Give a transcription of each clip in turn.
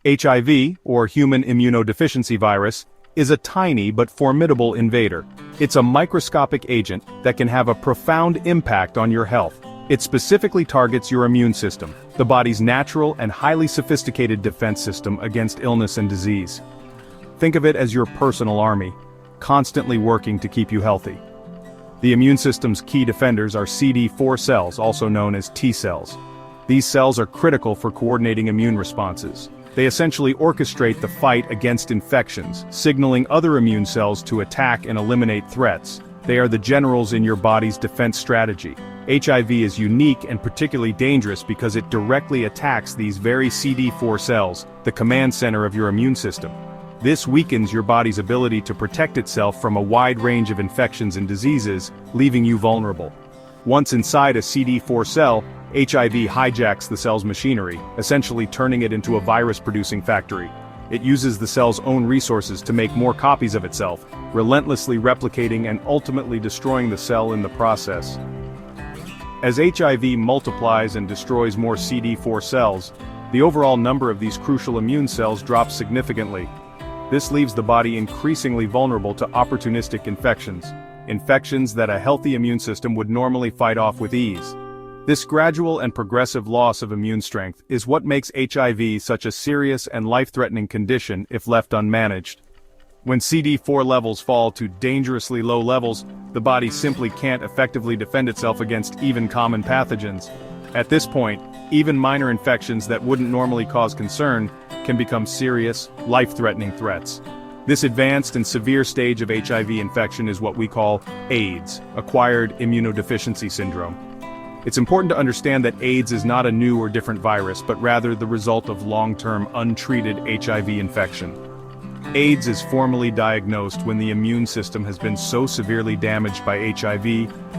HIV, or human immunodeficiency virus, is a tiny but formidable invader. It's a microscopic agent that can have a profound impact on your health. It specifically targets your immune system, the body's natural and highly sophisticated defense system against illness and disease. Think of it as your personal army, constantly working to keep you healthy. The immune system's key defenders are CD4 cells, also known as T cells. These cells are critical for coordinating immune responses. They essentially orchestrate the fight against infections, signaling other immune cells to attack and eliminate threats. They are the generals in your body's defense strategy. HIV is unique and particularly dangerous because it directly attacks these very CD4 cells, the command center of your immune system. This weakens your body's ability to protect itself from a wide range of infections and diseases, leaving you vulnerable. Once inside a CD4 cell, HIV hijacks the cell's machinery, essentially turning it into a virus-producing factory. It uses the cell's own resources to make more copies of itself, relentlessly replicating and ultimately destroying the cell in the process. As HIV multiplies and destroys more CD4 cells, the overall number of these crucial immune cells drops significantly. This leaves the body increasingly vulnerable to opportunistic infections that a healthy immune system would normally fight off with ease. This gradual and progressive loss of immune strength is what makes HIV such a serious and life-threatening condition if left unmanaged. When CD4 levels fall to dangerously low levels, the body simply can't effectively defend itself against even common pathogens. At this point, even minor infections that wouldn't normally cause concern can become serious, life-threatening threats. This advanced and severe stage of HIV infection is what we call AIDS, acquired immunodeficiency syndrome. It's important to understand that AIDS is not a new or different virus, but rather the result of long-term untreated HIV infection. AIDS is formally diagnosed when the immune system has been so severely damaged by HIV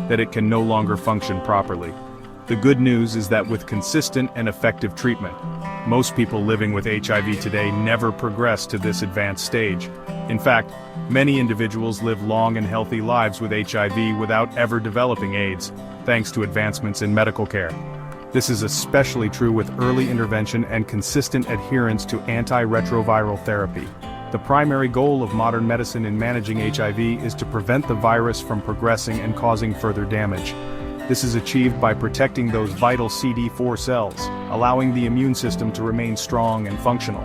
that it can no longer function properly. The good news is that with consistent and effective treatment, most people living with HIV today never progress to this advanced stage. In fact, many individuals live long and healthy lives with HIV without ever developing AIDS, thanks to advancements in medical care. This is especially true with early intervention and consistent adherence to antiretroviral therapy. The primary goal of modern medicine in managing HIV is to prevent the virus from progressing and causing further damage. This is achieved by protecting those vital CD4 cells, allowing the immune system to remain strong and functional.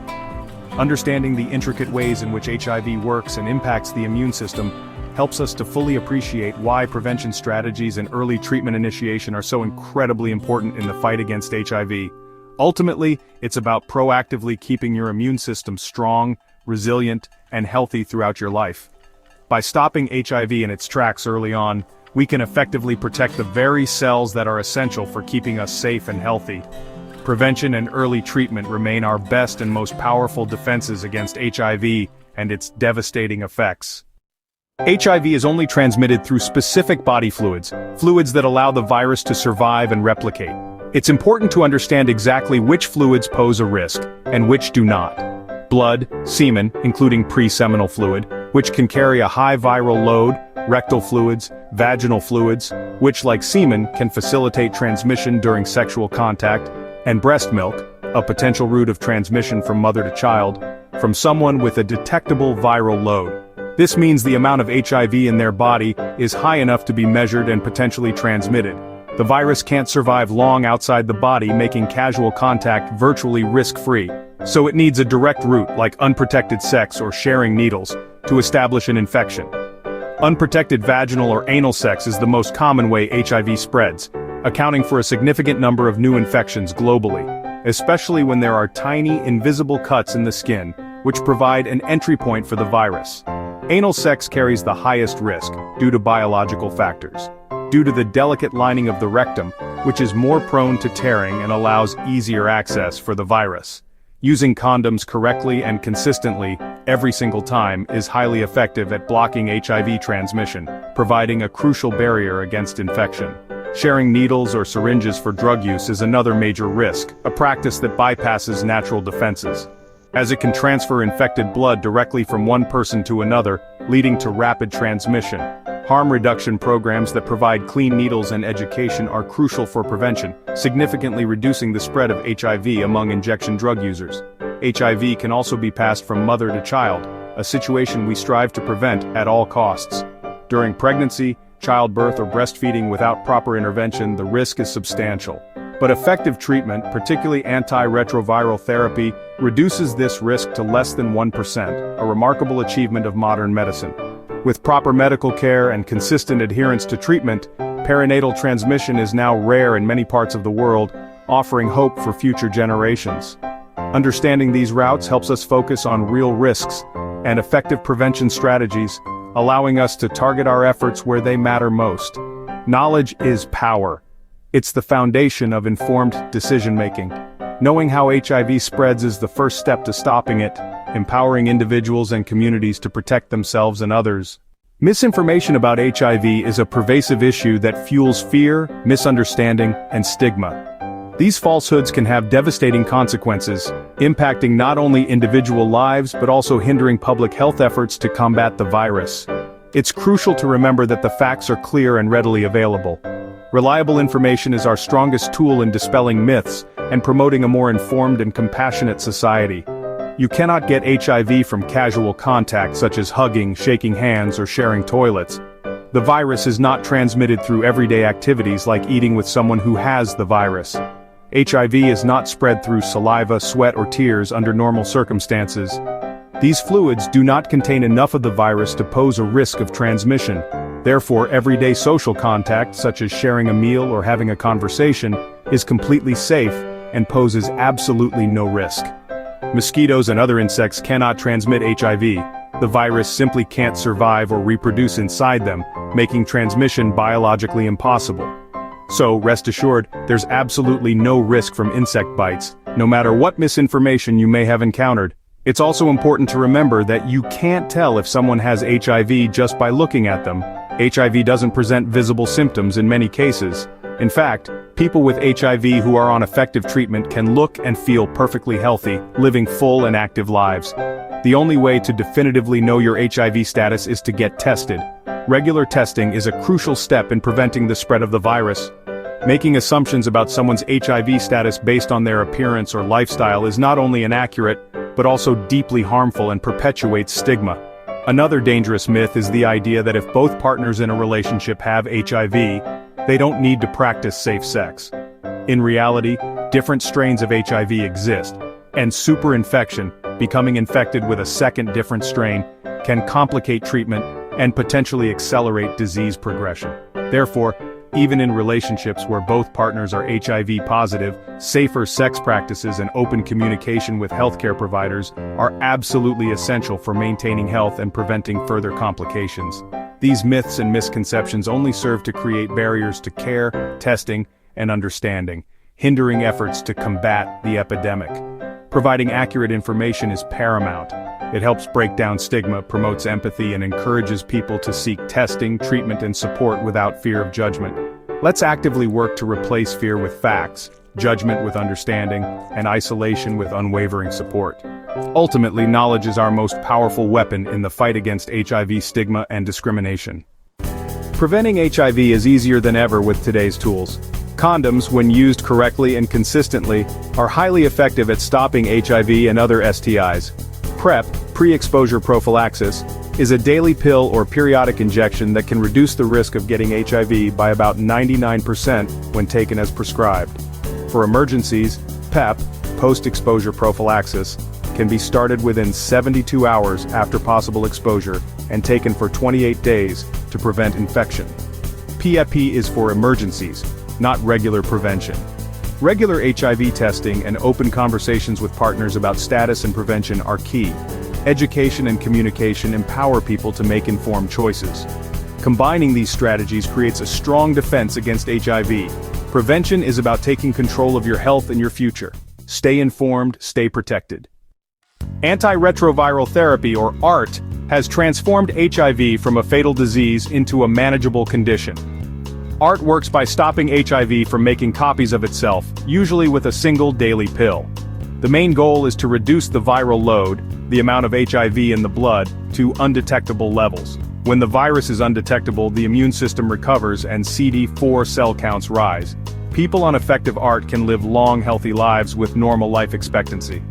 Understanding the intricate ways in which HIV works and impacts the immune system helps us to fully appreciate why prevention strategies and early treatment initiation are so incredibly important in the fight against HIV. Ultimately, it's about proactively keeping your immune system strong, resilient, and healthy throughout your life. By stopping HIV in its tracks early on, we can effectively protect the very cells that are essential for keeping us safe and healthy. Prevention and early treatment remain our best and most powerful defenses against HIV and its devastating effects. HIV is only transmitted through specific body fluids that allow the virus to survive and replicate. It's important to understand exactly which fluids pose a risk, and which do not. Blood, semen, including pre-seminal fluid, which can carry a high viral load, rectal fluids, vaginal fluids, which like semen can facilitate transmission during sexual contact, and breast milk, a potential route of transmission from mother to child, from someone with a detectable viral load. This means the amount of HIV in their body is high enough to be measured and potentially transmitted. The virus can't survive long outside the body, making casual contact virtually risk-free. So it needs a direct route, like unprotected sex or sharing needles, to establish an infection. Unprotected vaginal or anal sex is the most common way HIV spreads, accounting for a significant number of new infections globally, especially when there are tiny, invisible cuts in the skin, which provide an entry point for the virus. Anal sex carries the highest risk, due to biological factors. Due to the delicate lining of the rectum, which is more prone to tearing and allows easier access for the virus. Using condoms correctly and consistently, every single time, is highly effective at blocking HIV transmission, providing a crucial barrier against infection. Sharing needles or syringes for drug use is another major risk, a practice that bypasses natural defenses, as it can transfer infected blood directly from one person to another, leading to rapid transmission. Harm reduction programs that provide clean needles and education are crucial for prevention, significantly reducing the spread of HIV among injection drug users. HIV can also be passed from mother to child, a situation we strive to prevent at all costs. During pregnancy, childbirth, or breastfeeding without proper intervention, the risk is substantial. But effective treatment, particularly antiretroviral therapy, reduces this risk to less than 1%, a remarkable achievement of modern medicine. With proper medical care and consistent adherence to treatment, perinatal transmission is now rare in many parts of the world, offering hope for future generations. Understanding these routes helps us focus on real risks and effective prevention strategies, allowing us to target our efforts where they matter most. Knowledge is power. It's the foundation of informed decision-making. Knowing how HIV spreads is the first step to stopping it, empowering individuals and communities to protect themselves and others. Misinformation about HIV is a pervasive issue that fuels fear, misunderstanding, and stigma. These falsehoods can have devastating consequences, impacting not only individual lives but also hindering public health efforts to combat the virus. It's crucial to remember that the facts are clear and readily available. Reliable information is our strongest tool in dispelling myths and promoting a more informed and compassionate society. You cannot get HIV from casual contact such as hugging, shaking hands, or sharing toilets. The virus is not transmitted through everyday activities like eating with someone who has the virus. HIV is not spread through saliva, sweat, or tears under normal circumstances. These fluids do not contain enough of the virus to pose a risk of transmission. Therefore, everyday social contact, such as sharing a meal or having a conversation, is completely safe and poses absolutely no risk. Mosquitoes and other insects cannot transmit HIV. The virus simply can't survive or reproduce inside them, making transmission biologically impossible. So, rest assured, there's absolutely no risk from insect bites, no matter what misinformation you may have encountered. It's also important to remember that you can't tell if someone has HIV just by looking at them. HIV doesn't present visible symptoms in many cases. In fact, people with HIV who are on effective treatment can look and feel perfectly healthy, living full and active lives. The only way to definitively know your HIV status is to get tested. Regular testing is a crucial step in preventing the spread of the virus. Making assumptions about someone's HIV status based on their appearance or lifestyle is not only inaccurate, but also deeply harmful and perpetuates stigma. Another dangerous myth is the idea that if both partners in a relationship have HIV, they don't need to practice safe sex. In reality, different strains of HIV exist, and superinfection, becoming infected with a second different strain, can complicate treatment and potentially accelerate disease progression. Therefore, even in relationships where both partners are HIV positive, safer sex practices and open communication with healthcare providers are absolutely essential for maintaining health and preventing further complications. These myths and misconceptions only serve to create barriers to care, testing, and understanding, hindering efforts to combat the epidemic. Providing accurate information is paramount. It helps break down stigma, promotes empathy, and encourages people to seek testing, treatment, and support without fear of judgment. Let's actively work to replace fear with facts, judgment with understanding, and isolation with unwavering support. Ultimately, knowledge is our most powerful weapon in the fight against HIV stigma and discrimination. Preventing HIV is easier than ever with today's tools. Condoms, when used correctly and consistently, are highly effective at stopping HIV and other STIs. PrEP, pre-exposure prophylaxis, is a daily pill or periodic injection that can reduce the risk of getting HIV by about 99% when taken as prescribed. For emergencies, PEP, post-exposure prophylaxis, can be started within 72 hours after possible exposure and taken for 28 days to prevent infection. PEP is for emergencies, not regular prevention. Regular HIV testing and open conversations with partners about status and prevention are key. Education and communication empower people to make informed choices. Combining these strategies creates a strong defense against HIV. Prevention is about taking control of your health and your future. Stay informed, stay protected. Antiretroviral therapy, or ART, has transformed HIV from a fatal disease into a manageable condition. ART works by stopping HIV from making copies of itself, usually with a single daily pill. The main goal is to reduce the viral load, the amount of HIV in the blood, to undetectable levels. When the virus is undetectable, the immune system recovers and CD4 cell counts rise. People on effective ART can live long, healthy lives with normal life expectancy.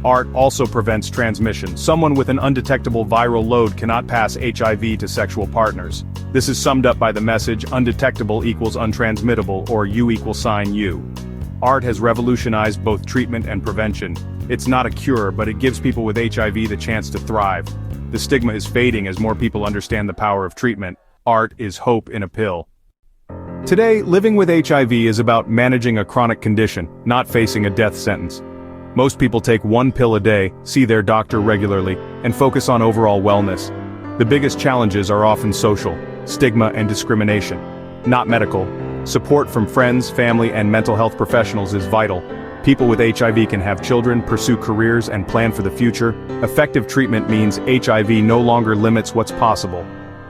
Art also prevents transmission. Someone with an undetectable viral load cannot pass HIV to sexual partners. This is summed up by the message, undetectable equals untransmittable, or U equals sign U. Art has revolutionized both treatment and prevention. It's not a cure, but it gives people with HIV the chance to thrive. The stigma is fading as more people understand the power of treatment. Art is hope in a pill. Today, living with HIV is about managing a chronic condition, not facing a death sentence. Most people take one pill a day, see their doctor regularly, and focus on overall wellness. The biggest challenges are often social, stigma and discrimination, not medical. Support from friends, family, and mental health professionals is vital. People with HIV can have children, pursue careers, and plan for the future. Effective treatment means HIV no longer limits what's possible.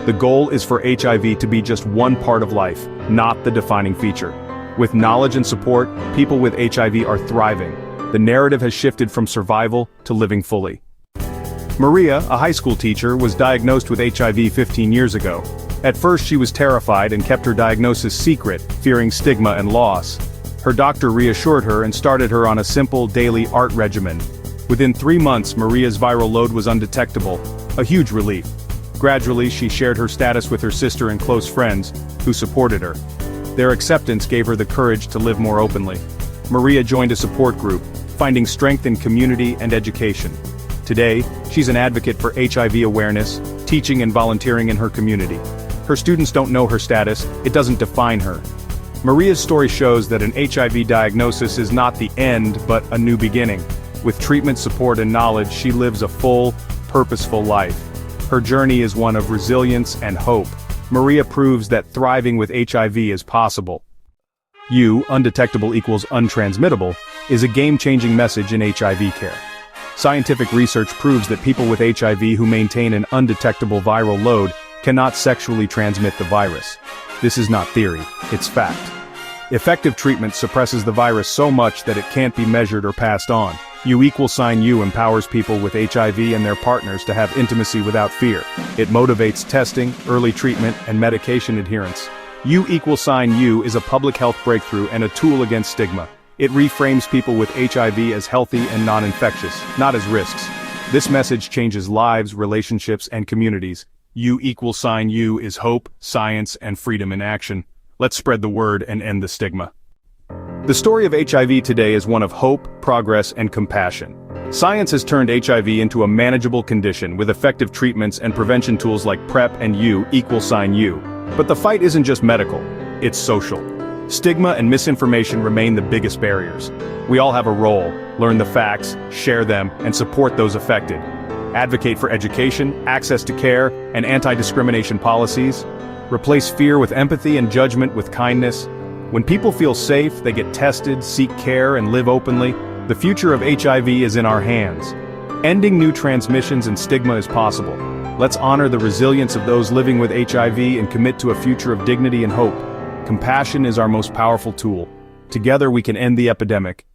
The goal is for HIV to be just one part of life, not the defining feature. With knowledge and support, people with HIV are thriving. The narrative has shifted from survival to living fully. Maria, a high school teacher, was diagnosed with HIV 15 years ago. At first she was terrified and kept her diagnosis secret, fearing stigma and loss. Her doctor reassured her and started her on a simple daily art regimen. Within 3 months, Maria's viral load was undetectable, a huge relief. Gradually, she shared her status with her sister and close friends, who supported her. Their acceptance gave her the courage to live more openly. Maria joined a support group, finding strength in community and education. Today, she's an advocate for HIV awareness, teaching and volunteering in her community. Her students don't know her status, it doesn't define her. Maria's story shows that an HIV diagnosis is not the end, but a new beginning. With treatment, support, and knowledge, she lives a full, purposeful life. Her journey is one of resilience and hope. Maria proves that thriving with HIV is possible. U, undetectable equals untransmittable, is a game-changing message in HIV care. Scientific research proves that people with HIV who maintain an undetectable viral load cannot sexually transmit the virus. This is not theory, it's fact. Effective treatment suppresses the virus so much that it can't be measured or passed on. U equals sign U empowers people with HIV and their partners to have intimacy without fear. It motivates testing, early treatment, and medication adherence. U equals sign U is a public health breakthrough and a tool against stigma. It reframes people with HIV as healthy and non-infectious, not as risks. This message changes lives, relationships, and communities. U equals sign U is hope, science, and freedom in action. Let's spread the word and end the stigma. The story of HIV today is one of hope, progress, and compassion. Science has turned HIV into a manageable condition with effective treatments and prevention tools like PrEP and U equals sign U. But the fight isn't just medical, it's social. Stigma and misinformation remain the biggest barriers. We all have a role: learn the facts, share them, and support those affected. Advocate for education, access to care, and anti-discrimination policies. Replace fear with empathy and judgment with kindness. When people feel safe, they get tested, seek care, and live openly. The future of HIV is in our hands. Ending new transmissions and stigma is possible. Let's honor the resilience of those living with HIV and commit to a future of dignity and hope. Compassion is our most powerful tool. Together we can end the epidemic.